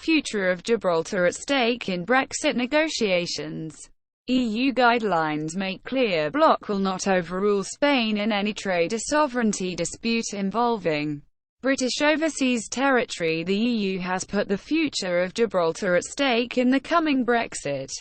future of Gibraltar at stake in Brexit negotiations. EU guidelines make clear bloc will not overrule Spain in any trade or sovereignty dispute involving British overseas territory. The EU has put the future of Gibraltar at stake in the coming Brexit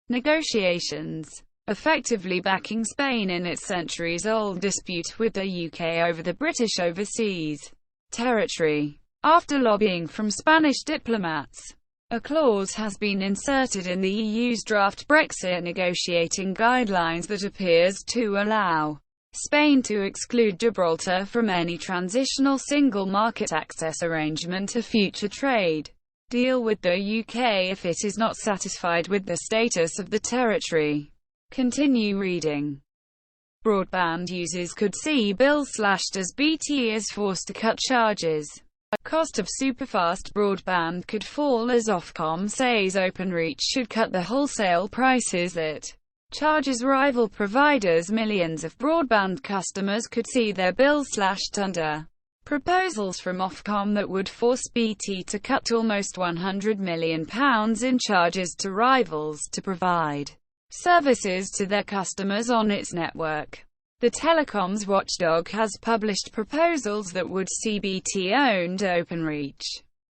negotiations, effectively backing Spain in its centuries-old dispute with the UK over the British overseas territory. After lobbying from Spanish diplomats, a clause has been inserted in the EU's draft Brexit negotiating guidelines that appears to allow Spain to exclude Gibraltar from any transitional single market access arrangement or future trade deal with the UK if it is not satisfied with the status of the territory. Continue reading. Broadband users could see bills slashed as BT is forced to cut charges. Cost of superfast broadband could fall as Ofcom says Openreach should cut the wholesale prices it charges rival providers. Millions of broadband customers could see their bills slashed under proposals from Ofcom that would force BT to cut almost £100 million in charges to rivals to provide services to their customers on its network. The telecoms watchdog has published proposals that would see BT-owned Openreach,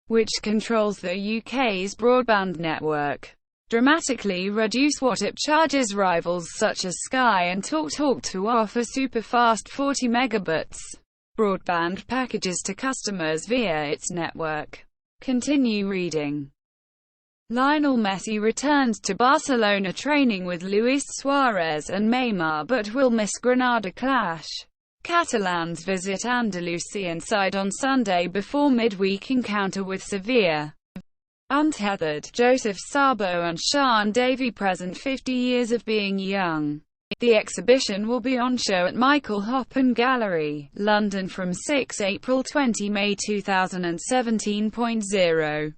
which controls the UK's broadband network, dramatically reduce what it charges rivals such as Sky and TalkTalk to offer superfast 40 megabits broadband packages to customers via its network. Continue reading. Lionel Messi returns to Barcelona training with Luis Suarez and Neymar but will miss Granada clash. Catalans visit Andalusian side on Sunday before midweek encounter with Sevilla. Untethered, Joseph Sabo and Sean Davey present 50 years of being young. The exhibition will be on show at Michael Hoppen Gallery, London from 6 April 20 May 2017.0.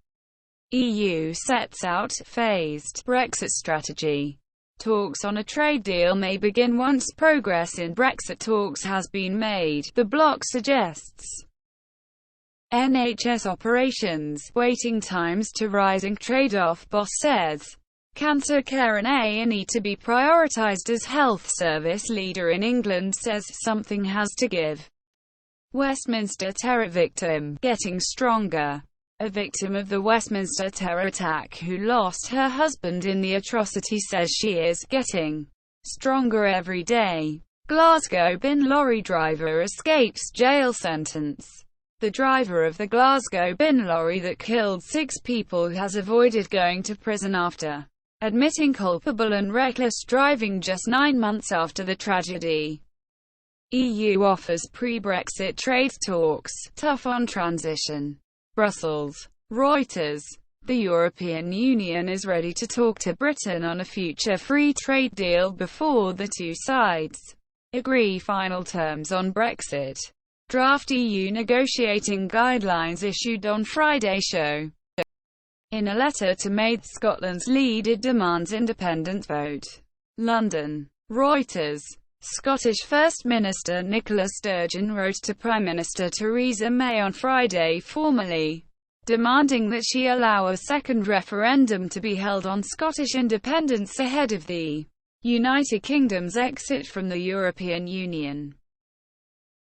EU sets out phased Brexit strategy. Talks on a trade deal may begin once progress in Brexit talks has been made, the bloc suggests. NHS operations, waiting times to rising trade-off. Boss says cancer care and A&E to be prioritised as health service leader in England says something has to give. Westminster terror victim, getting stronger. A victim of the Westminster terror attack who lost her husband in the atrocity says she is getting stronger every day. Glasgow bin lorry driver escapes jail sentence. The driver of the Glasgow bin lorry that killed 6 people has avoided going to prison after admitting culpable and reckless driving just 9 months after the tragedy. EU offers pre-Brexit trade talks, tough on transition. Brussels. Reuters. The European Union is ready to talk to Britain on a future free trade deal before the two sides agree final terms on Brexit. Draft EU negotiating guidelines issued on Friday show. In a letter to Maid, Scotland's leader demands independent vote. London. Reuters. Scottish First Minister Nicola Sturgeon wrote to Prime Minister Theresa May on Friday formally demanding that she allow a second referendum to be held on Scottish independence ahead of the United Kingdom's exit from the European Union.